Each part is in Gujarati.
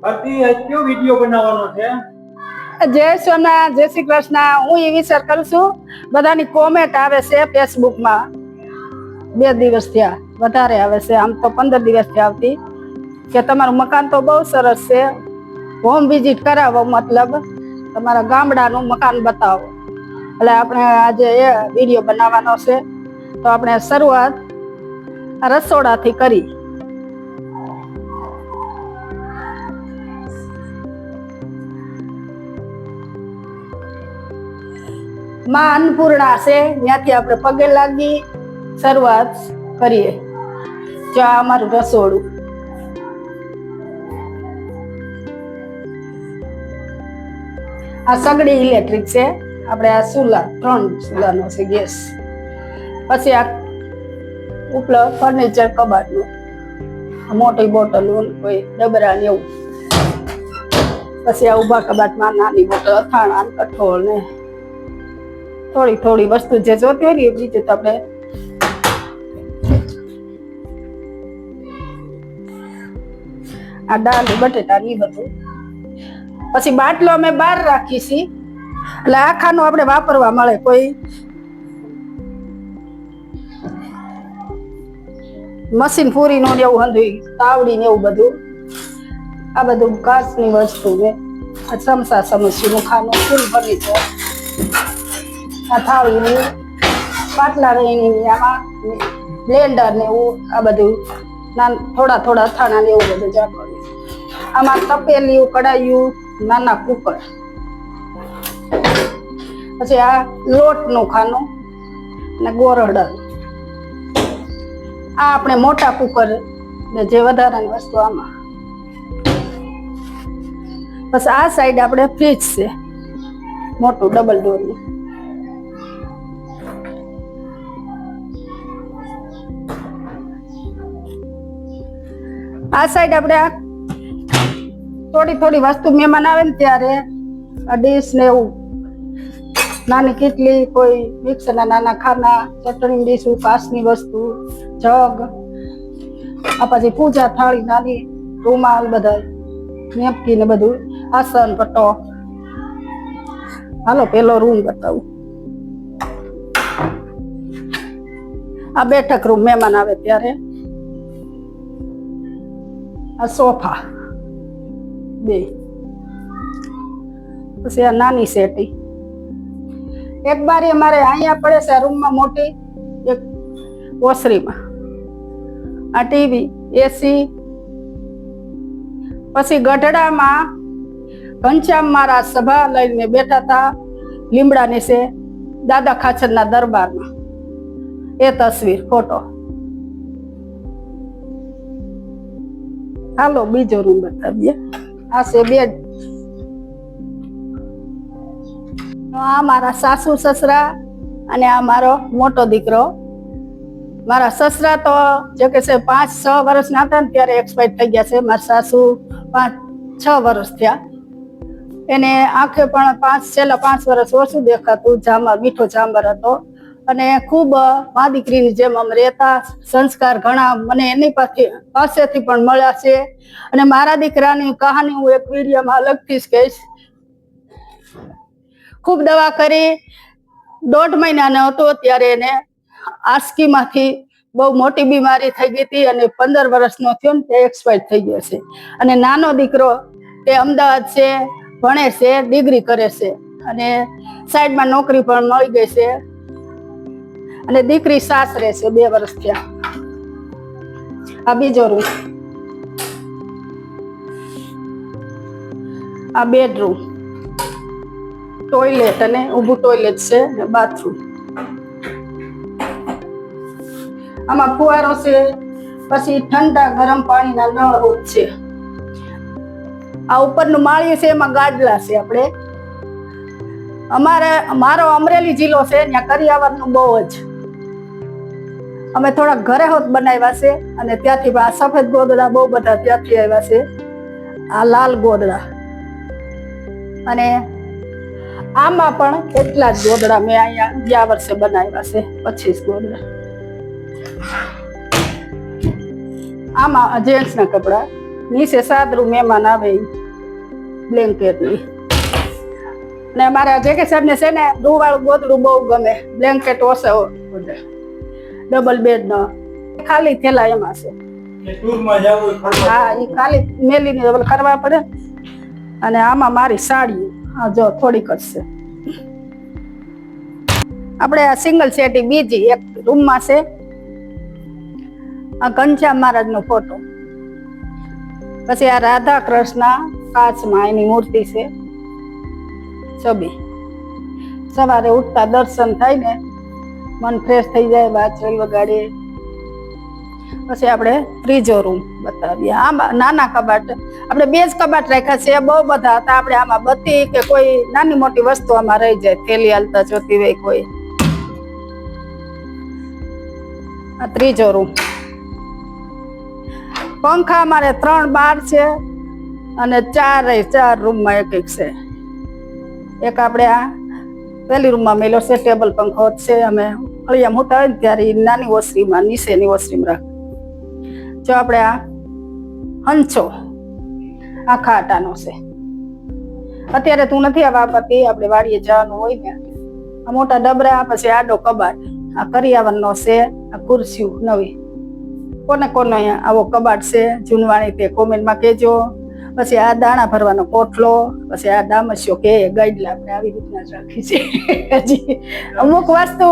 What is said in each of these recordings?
બાકી કયો વિડિયો બનાવવાનો છે? જય સોમનાથ, જય શ્રી કૃષ્ણ. હું એ વિચાર કરું છું, બધાની કોમેન્ટ આવે છે ફેસબુકમાં. 2 દિવસ થયા, વધારે આવે છે, આમ તો 15 દિવસથી આવતી, કે તમારું મકાન તો બહુ સરસ છે, હોમ વિઝિટ કરાવો, મતલબ તમારા ગામડાનું મકાન બતાવો. એટલે આપણે આજે એ વિડીયો બનાવવાનો છે. તો આપણે શરૂઆત રસોડાથી કરી. માં અન્નપૂર્ણા છે, ત્યાંથી આપણે પગે લાગી શરૂઆત કરીએ. જો આ અમારું રસોડું. આ સગડી ઇલેક્ટ્રિક છે, આપણે આ ચૂલા 3 ચૂલાનો છે ગેસ. પછી આ ઉપલા ફર્નિચર કબાટનું, મોટી બોટલ, કોઈ ડબરા ને એવું. પછી આ ઉભા કબાટમાં નાની બોટલ, અથાણા, કઠોળ ને થોડી વસ્તુ જે જોતી હોય ને એ બીજું તો આપણે આ દાળ બટેટા ને બધું. પછી બાટલો અમે બહાર રાખી છીએ, એટલે આખાનું આપણે વાપરવા મળે. કોઈ મશીન પૂરી નું એવું હંધુઈ, તાવડી ને એવું બધું. આ બધું કાચની વસ્તુ ને આ ચમચા સમસી નું ખાનું ફૂલ ફર્નિચર. આ થાળી પાટલા રહીની, આમાં બ્લેન્ડર ને એવું, આ બધું થોડા અથાણા ને એવું બધું જાગવાનું. આમાં તપેલિયું, કડાયું, નાના કુકર. પછી આ લોટનું ખાનું ને ગોરડ. આ આપણે મોટા કુકર ને જે વધારાની વસ્તુ આમાં. પછી આ સાઈડ આપણે ફ્રીજ છે, મોટું ડબલ ડોરનું. આ સાઈડ આપણે થોડી વસ્તુ મહેમાન આવે ને ત્યારે આ ડીશ ને એવું, નાની કેટલી, કોઈ મિક્સરના નાના ખાના, ચટણી ડીશ, કાચની વસ્તુ, જગ. આ પછી પૂજા થાળી, નાની રૂમાલ, બધા નેપકી ને બધું, આસન પટ્ટો. હાલો પેલો રૂમ બતાવું. આ બેઠક રૂમ, મહેમાન આવે ત્યારે. આ સોફા 2. પછી આ નાની સેટી. એક બારી અમારે અહીંયા પડે છે આ રૂમમાં મોટી, એક ઓસરીમાં. આ ટીવી, એસી. પછી ગઢડામાં ઘનશ્યામ મારા સભા લઈને બેઠા હતા લીમડા નીચે, દાદા ખાચરના દરબારમાં. એ તસવીર, ફોટો. હાલો બીજો રૂમ બતાવીએ. આ છે બેડ. આ મારા સાસુ સસરા અને આ મારો મોટો દીકરો. મારા સસરા તો જે કે છે 5-6 વર્ષના હતા ને ત્યારે એક્સપાયર થઈ ગયા છે. મારા સાસુ 5-6 વર્ષ થયા. એને આંખે પણ છેલ્લા 5 વર્ષ ઓછું દેખાતું. જામર, મીઠો જામર હતો અને ખૂબ મા દીકરીની જેમ અમે રહેતા. સંસ્કાર ઘણા મને એની પાસેથી પણ મળ્યા છે. અને મારા દીકરાની કહાની હું એક વિડીયોમાં અલગથી જ કહીશ. ખૂબ દવા કરી, 1.5 મહિનાનો હતો ત્યારે એને આસ્કીમાંથી બહુ મોટી બીમારી થઈ ગઈ હતી અને 15 વર્ષનો થયો ને તે એક્સપાયર થઈ ગયો છે. અને નાનો દીકરો તે અમદાવાદ છે, ભણે છે, ડિગ્રી કરે છે અને સાઈડમાં નોકરી પણ મળી ગઈ છે. અને દીકરી સાસરે છે, 2 વર્ષ થયા. આ બીજો રૂમ. આ બેડરૂમ, ટોયલેટ અને ઊભું ટોયલેટ છે ને બાથરૂમ. આમાં ફુવારો છે. પછી ઠંડા ગરમ પાણીના નળ છે. આ ઉપરનું માળિયું છે, એમાં ગાડલા છે. આપણે મારો અમરેલી જિલ્લો છે, ત્યાં કરિયાવરનું બહુ જ. અમે થોડા ઘરે હોત બનાવ્યા છે અને ત્યાંથી આ સફેદ ગોદડા બહુ બધા ત્યાંથી આવ્યા છે. આ લાલ ગોદડા. અને આમાં પણ કેટલા જ ગોદડા મેં અહીંયા ગયા વર્ષે બનાવ્યા છે, 25 ગોદડા. આમાં જેન્ટ્સના કપડા. નીચે સાદરું મહેમાન આવે બ્લેન્કેટ ની. ને મારા જેકે સાહેબ ને છે ને રૂવાળું ગોદડું બહુ ગમે, બ્લેન્કેટ ઓછો ડબલ બેડ નો ખાલી થેલા એમાં છે. ટૂરમાં જવું હા એ ખાલી મેલીને ડબલ કરવા પડે. અને આમાં મારી સાડી આ જો થોડીક જ છે. આપણે આ સિંગલ સેટી બીજી એક રૂમમાં છે. આ ઘનશ્યામ મહારાજ નો ફોટો, પછી આ રાધા કૃષ્ણ કાચમાં એની મૂર્તિ છે છબી. સવારે ઉઠતા દર્શન થાય ને મન ફ્રેશ થઈ જાય, વાંચલ વગાડીએ. પછી આપણે ત્રીજો રૂમ બતાવીએ. આમાં નાના કબાટ, આપણે 2 જ કબાટ રાખ્યા છે, બહુ બધા હતા. આપણે આમાં બધી કે કોઈ નાની મોટી વસ્તુ આમાં રહી જાય, થેલી હાલતા જોતી હોય કોઈ. આ ત્રીજો રૂમ. પંખા અમારે 3 બાર છે અને 4 રૂમમાં એક છે. એક આપણે આ પહેલી રૂમમાં મેલો છે, ટેબલ પંખો છે. અમે અળિયા મોટા હોય ને ત્યારે નાની ઓસરીમાં, નીચેની ઓસરીમાં રાખ. જો આપણે આ હંચો આ ખાટાનો છે. અત્યારે તું નથી આ વાપરતી, આપણે વાડીએ જવાનું હોય ને. આ મોટા ડબરા, પછી આડો કબાટ, આ કરિયાવરનો છે. આ ખુરશીઓ નવી, કોને કોને અહીંયા આવો કબાટ છે જૂનવાણી તે કોમેન્ટમાં કહેજો. પછી આ દાણા ભરવાનો કોઠલો, પછી આ દામસ્યો કે ગાઈડલા આપણે આવી રીતના જ રાખી છે. હજી અમુક વસ્તુ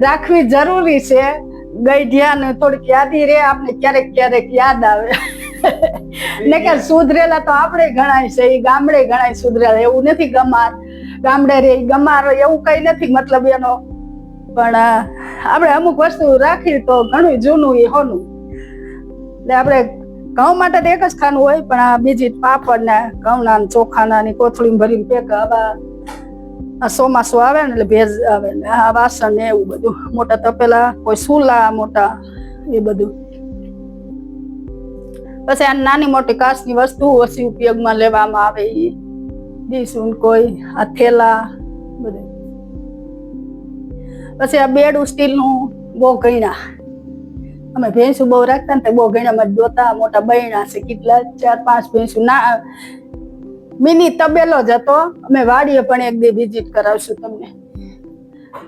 રાખવી જરૂરી છે. ગઈઢિયા ને થોડીક યાદી રે, આપણે ક્યારેક ક્યારેક યાદ આવે. ને કે સુધરેલા તો આપણે ગણાય છે, એ ગામડે ગણાય સુધરેલા. એવું નથી ગમાર ગામડે રે ગમાર એવું કઈ નથી મતલબ એનો. પણ આપણે અમુક વસ્તુ રાખી તો ઘણું જૂનું એ હોનું. એટલે આપણે ઘઉં માટે તો એક જ ખાનું હોય, પણ આ બીજી પાપડ ને ઘઉંના ચોખાના ની કોથળી ભરીને પેક. આ ચોમાસું આવે ને એટલે ભેજ આવે ને આ વાસણ ને એવું બધું, મોટા તપેલા, કોઈ સુલા મોટા, એ બધું. પછી આ નાની મોટી કાચની વસ્તુ ઓછી ઉપયોગમાં લેવામાં આવે એ દીસું, કોઈ આ થેલા બધું. પછી આ બેડું સ્ટીલનું બહુ ગયણા. અમે ભેંસું બહુ રાખતા ને બહુ ગયણામાં દોતા. મોટા બૈણા છે કેટલા, 4-5 ભેંસું. ના મિની તબેલો જ હતો. અમે વાડીએ પણ એક દી વિઝિટ કરાવશું તમને.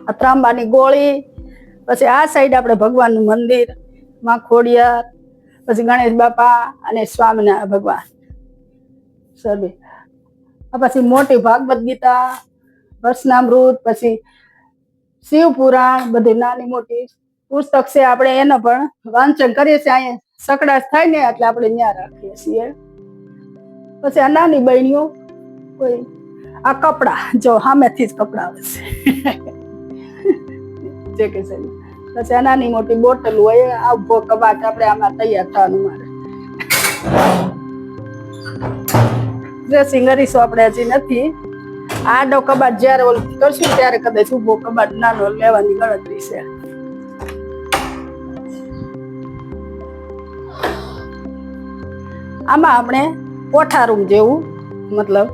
આ ત્રાંબાની ગોળી. પછી આ સાઈડ આપણે ભગવાનનું મંદિર, માં ખોડિયાર, પછી ગણેશ બાપા અને સ્વામિનારાયણ ભગવાન સર્વે. પછી મોટી ભાગવત ગીતા, વર્ષનામૃત, પછી શિવ પુરાણ, બધી નાની મોટી પુસ્તક છે. આપણે એનો પણ વાંચન કરીએ છીએ. અહીંયા સકડાશ થાય ને એટલે આપણે ત્યાં રાખીએ છીએ. પછી આ નાની બહેણીઓ, કોઈ આ કપડા, જો સામેથી જ કપડા આવે છે. પછી આ નાની મોટી બોટલ હોય. આ ઉભો કબાટ, આપણે આમાં તૈયાર થવાનું. મારે ડ્રેસિંગ કરીશું આપણે હજી નથી. આડો કબાટ જયારે ઓલું કરશું ત્યારે કદાચ ઉભો કબાટ નાનો લેવાની ગણતરી છે. આમાં આપણે કોઠા રૂમ જેવું, મતલબ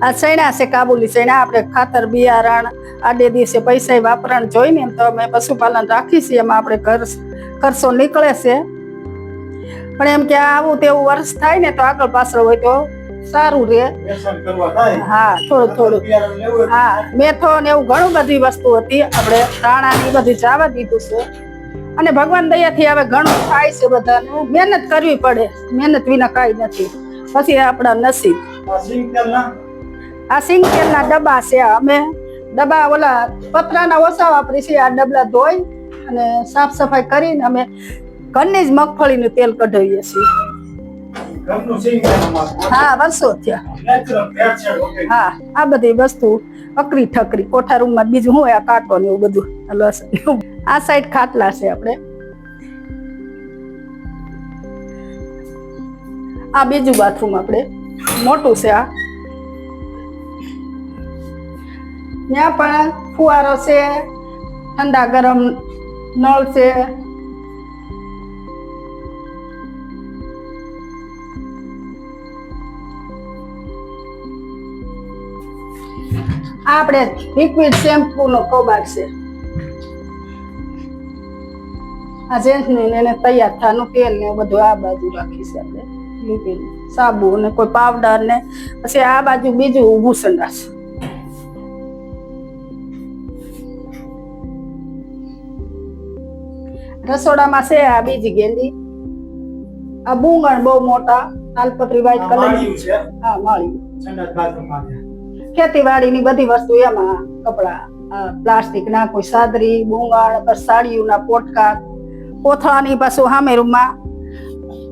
આ ચણા છે, કાબુલી ચણા. આપણે ખાતર બિયારણ આડે દિવસે પૈસા વાપરણ જોઈને એમ તો અમે પશુપાલન રાખી છીએ. એમાં આપણે ખર્ચો નીકળે છે. પણ એમ કે આવું તેવું વર્ષ થાય ને તો આગળ પાછળ હોય તો સારું રે. હા, થોડું. હા, મેથો ને એવું ઘણું બધી વસ્તુ હતી. આપણે દાણા ની બધી જવા દીધું છે. અને ભગવાન દયાથી હવે ઘણું થાય છે. બધાને મહેનત કરવી પડે, મહેનત વિના કઈ નથી. પછી આપણા નસીબ. આ સિંગતેલના ડબ્બા છે. અમે ડબ્બા ઓલા પતરાના ઓછા વાપરી છે. આ ડબલા ધોઈ અને સાફ સફાઈ કરીને અમે ઘરની જ મગફળીનું તેલ કઢાવીએ છીએ. હા, વર્ષો થયા. હા, આ બધી વસ્તુ અકરી ઠકરી કોઠા રૂમમાં. બીજું શું આ કાંટો ને એવું બધું, લસણ. આ સાઈડ ખાટલા છે. આપણે આ બીજું બાથરૂમ આપણે મોટું છે. આ ત્યાં પણ ફુવારો છે, ઠંડા ગરમ નળ છે. આપણે લિક્વિડ શેમ્પુ નો કબાટ છે. આ જેન્ટ્સ ને એને તૈયાર થવાનું તેલ ને બધું આ બાજુ રાખી છે આપણે. લીપેલું સાબુ ને કોઈ પાવડર ને પછી આ બાજુ બીજું ઊભું સંડાસ. રસોડામાં છે આ બીજી ગેંડી, આ બુંગણ બહુ મોટા તાલપત્રી વ્હાઈટ કલર. માળિયું છે. હા માળિયું. સંડાસ બાથરૂમમાં છે. ખેતીવાડી ની બધી વસ્તુ એમાં, કપડા પ્લાસ્ટિક ના, કોઈ સાદરી, બુંગણ, સાડીઓ ના પોટકા, કોથળાની પાછું સામે રૂમમાં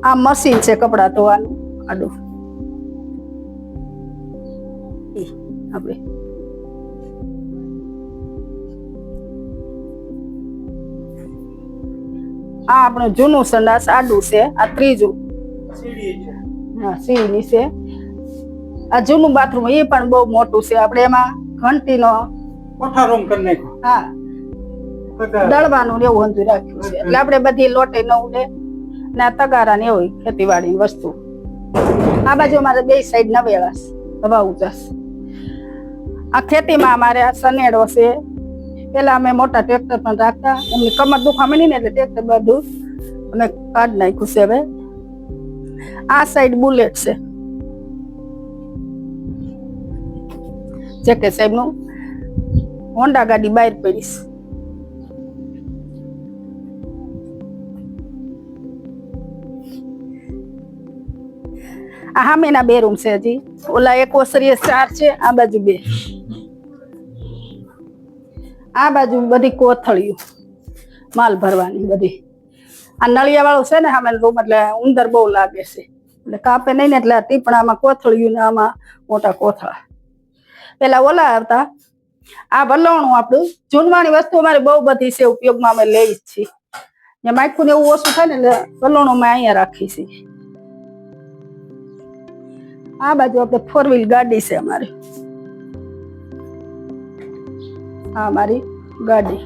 આ મશીન છે કપડા ધોવાનું આડું. આપણે આ આપણું જૂનું સંડાસ આડું છે, આ ત્રીજું. સીડી છે. હા સીડી છે. આ જૂનું બાથરૂમ એ પણ બહુ મોટું છે. આપણે એમાં ઘંટીનો કોઠા રૂમ કરી નાખ્યો. હા દળવાનું ને એવું હંધું રાખ્યું છે, એટલે આપણે બધી લોટે ન ઉડે ને આ તગારા ને એવું ખેતીવાડીની વસ્તુ. આ બાજુ અમારે બે સાઈડ નવેળા હવા ઉજાસ. આ ખેતીમાં અમારે આ સનેડો છે. પેલા અમે મોટા ટ્રેક્ટર પણ રાખતા, એમની કમર દુખવા મળી ને એટલે ટ્રેક્ટર બધું અમે કાઢી નાખ્યું છે. હવે આ સાઈડ બુલેટ છે, જેકે સાહેબ નું હોન્ડા ગાડી બહાર પડીશ. આ સામેના બે રૂમ છે. હજી ઓલા એક ઓસરીએ 4 છે, આ બાજુ 2. આ બાજુ બધી કોથળીઓ માલ ભરવાની બધી. આ નળિયા વાળું છે ને સામે રૂમ, એટલે ઉંદર બહુ લાગે છે, એટલે કાપે નહીં ને, એટલે ટીપણામાં કોથળીયું ને આમાં મોટા કોથળા. પેલા ઓલા આવતા. આ વલોણું આપણું જૂનવાણી વસ્તુ અમારે બહુ બધી છે, ઉપયોગમાં અમે લઈ જ છીએ. માયખું ને એવું ઓછું થાય ને એટલે વલોણું અમે અહીંયા રાખી છીએ. આ બાજુ આપણે 4 વ્હીલ ગાડી છે અમારી. આ મારી ગાડી.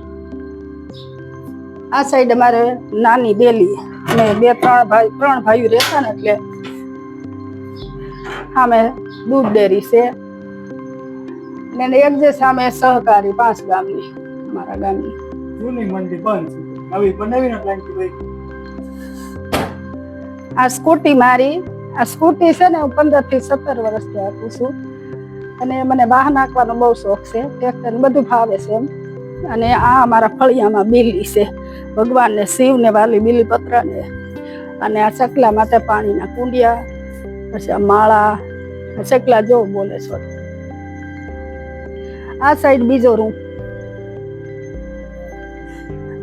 આ સાઈડ અમારે નાની ડેલી, અમે 3 ભાઈઓ રહેતા ને એટલે સામે દૂધ ડેરી છે ને એક જે સામે સહકારી 5 ગામની, અમારા ગામની. જૂની મંડી બંધ છે, નવી બનાવીને પ્લાન્ટી ભાઈ. આ સ્કૂટી મારી. આ સ્કૂટી છે ને હું 15 થી 17 વર્ષથી આપું છું, અને મને વાહન હાંકવાનો બહુ શોખ છે. ટ્રેક્ટર બધું ફાવે છે એમ. અને આ અમારા ફળિયામાં બીલી છે, ભગવાન ને શિવ ને વાલી બીલીપત્ર ને. અને આ ચકલા માટે પાણીના કુંડિયા, પછી આ માળા. ચકલા જો બોલે છે. આ સાઈડ બીજો રૂમ.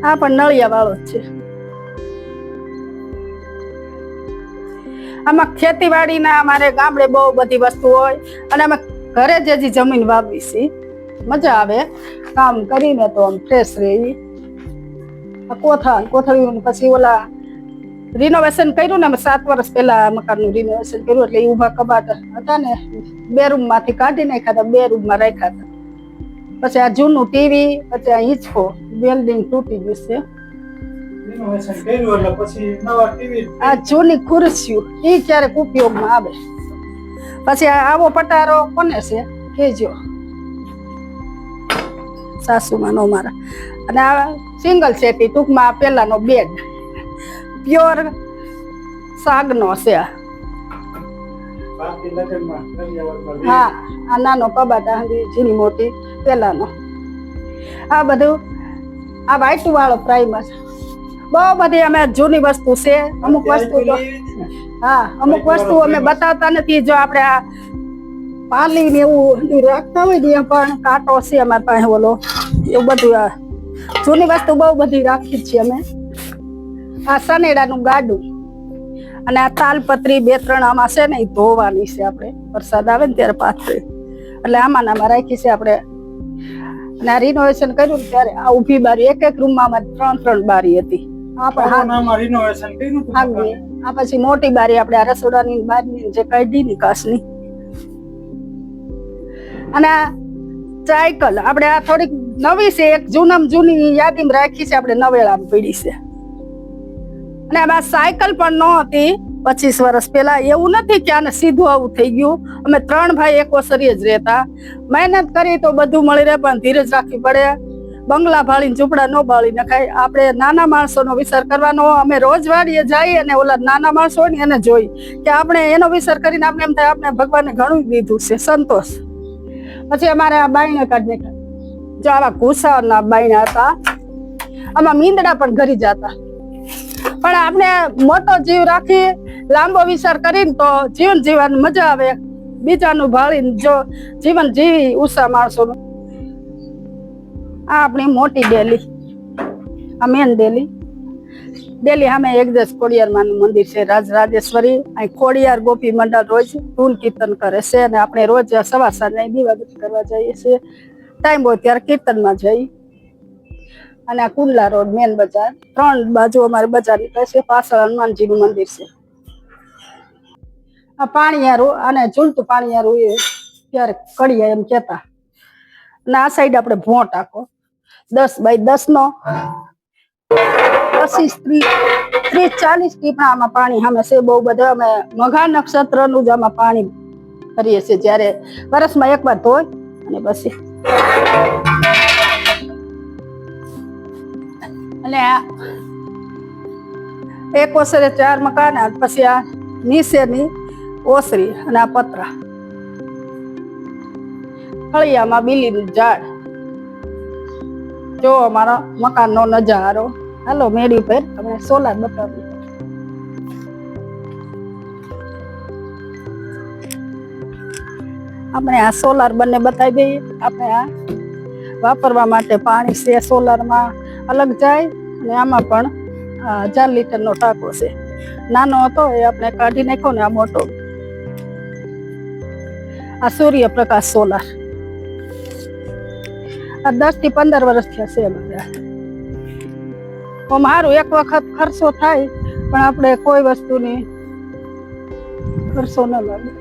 આ પણ નળિયા વાળો જ છે. આમાં ખેતીવાડીના અમારે ગામડે બહુ બધી વસ્તુ હોય, અને અમે ઘરે જ હજી જમીન વાવી છે. મજા આવે કામ કરીને, તો આમ ફ્રેશ રહી. કોથળીયું પછી ઓલા રિનોવેશન કર્યું ને, અમે 7 વર્ષ પહેલા મકાનનું રિનોવેશન કર્યું, એટલે એ ઊભા કબાટ હતા ને 2 રૂમમાંથી કાઢી નાખ્યા હતા, 2 રૂમમાં રાખ્યા હતા. પછી આ જૂનું ટીવી, પછી આ હિંચકો વેલ્ડિંગ તૂટી ગયું છે. રિનોવેશન કર્યું એટલે પછી નવા ટીવી. આ જૂની ખુરશીઓ એ ક્યારેક ઉપયોગમાં આવે. પછી આવો પટારો કોને છે કેજો, સાસુમાં નો મારા. અને આ સિંગલ સેટી, ટૂંકમાં પેલાનો બેડ પ્યોર સાગનો છે. હા આ નાનો કબાટ ઝીણી મોટી પેલાનો. આ બધું આ વ્હાઈટ વાળો પ્રાઇમર. બહુ બધી અમે જૂની વસ્તુ છે. અમુક વસ્તુ તો હા અમુક વસ્તુ અમે બતાવતા નથી. જો આપણે આ પાલી ને એવું રાખતા હોય ને, પણ કાંટો છે અમારી પાસે ઓલો, એવું બધું. આ જૂની વસ્તુ બહુ બધી રાખી છીએ અમે. આ સનેડાનું ગાડું, અને આ તાલપત્રી 2-3 આમાં છે ને, એ ધોવાની છે. આપણે વરસાદ આવે ને ત્યારે પાથરી, એટલે આમાં રાખી છે આપણે. અને આ રિનોવેશન કર્યું ને ત્યારે આ ઊભી બારી, એક રૂમમાં 3 બારી હતી. આ પછી મોટી બારી આપણે આ રસોડાની બારી જે કાઢી ની કાચની. અને આ સાયકલ આપણે આ થોડીક નવી છે, એક જૂની યાદીમાં રાખી છે આપણે, નવેળામાં પડી છે. અને આ સાયકલ પણ ન હતી 25 વર્ષ પહેલા. એવું નથી કે આને સીધું આવું થઈ ગયું. અમે 3 ભાઈ એક ઓસરીએ જ રહેતા. મહેનત કરી તો બધું મળી રહે, પણ ધીરજ રાખવી પડે. બંગલા ભાળીને ઝૂંપડા ન બાળી નખાય. આપણે નાના માણસોનો વિચાર કરવાનો. અમે રોજ વાડીએ જઈએ અને ઓલા નાના માણસો હોય ને એને જોઈ કે આપણે એનો વિચાર કરીને આપણે એમ થાય આપણે ભગવાને ઘણું દીધું છે, સંતોષ. પછી અમારે આ બાયણે કાઢી નાખ્યા. જો આવા ઘુસાના બાયણા હતા, આમાં મીંદડા પણ ઘરી જતા. પણ આપણે મોટો જીવ રાખી લાંબો વિચાર કરીને તો જીવન જીવવાની મજા આવે. બીજાનું ભાળીને જો જીવન જીવી ઉષા માણસોનું. આ આપણી મોટી ડેલી, આ મેન ડેલી સામે એકદસ ખોડિયારમાંનું મંદિર છે, રાજરાજેશ્વરી. અહીં ખોડિયાર ગોપી મંડળ રોજ ધૂન કીર્તન કરે છે અને આપણે રોજ સવાર સાંજે દીવાબત્તી કરવા જઈએ છીએ. ટાઈમ હોય ત્યારે કીર્તનમાં જઈ. અને આ કુંડલા રોડ મેન બજાર, 3 બાજુ અમારે બજાર નીકળે છે. પાછળ હનુમાનજીનું મંદિર છે. આ પાણીયારું અને ઝૂલતું પાણીયારું એ ત્યારે કડિયા એમ કેતા. અને આ સાઈડ આપણે ભોંટ આખો 10 બાય 10 નો 25, 30, 40 ટીપણા આમાં પાણી સામે છે. બહુ બધા અમે મઘા નક્ષત્રનું જ આમાં પાણી કરીએ છીએ. જ્યારે વર્ષમાં એકવાર ધોઈ અને પછી અને એક ઓસરે 4 મકાન, પછી આ નીચેની ઓસરી અને આ પતરા. ફળિયામાં બીલીનું ઝાડ. જો અમારા મકાનનો નજારો. હાલો મેળી પર તમને સોલાર બતાવી. આપણે આ સોલાર બંને બતાવી દઈએ. આપણે આ વાપરવા માટે પાણી છે સોલારમાં અલગ જાય અને આમાં પણ 1000 લીટરનો ટાંકો છે. નાનો હતો એ આપણે કાઢી નાખ્યો ને આ મોટો. આ સૂર્યપ્રકાશ સોલાર. આ 10 થી 15 વર્ષ થયા છે અમારે. મારું એક વખત ખર્ચો થાય પણ આપણે કોઈ વસ્તુની ખર્ચો ન લાગે.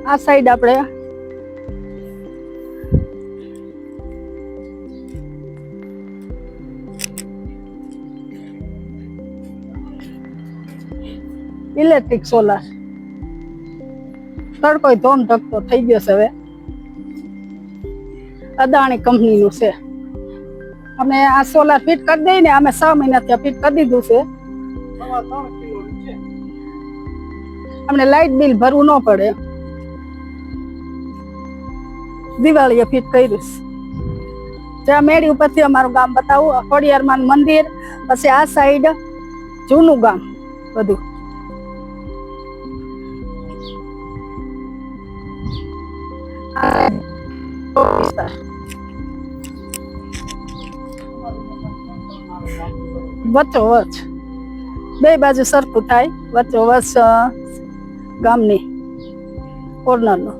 આ સાઈડ આપણે ઇલેક્ટ્રિક સોલાર. તડકો ધોમ ધકતો થઈ ગયો છે હવે. અદાણી કંપનીનું છે. અમે આ સોલાર ફિટ કરી દઈએ ને, અમે 6 મહિના ત્યાં ફિટ કરી દીધું છે. 3 કિલોની છે. અમને લાઇટ બિલ ભરવું ન પડે. દિવાળીએ ફિટ કર્યું. જ્યાં મેળી ઉપરથી અમારું ગામ બતાવું. ખોડિયારમાં મંદિર, પછી આ સાઈડ જૂનું ગામ બધું. વચ્ચોવચ 2 બાજુ સરખું થાય. વચ્ચોવચ ગામની કોર્નરનું.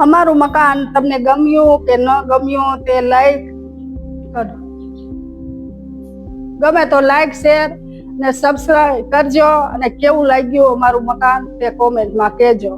અમારું મકાન તમને ગમ્યું કે ન ગમ્યું તે લાઈક કરો. ગમે તો લાઈક, શેર ને સબસ્ક્રાઇબ કરજો. અને કેવું લાગ્યું અમારું મકાન તે કોમેન્ટમાં કહેજો.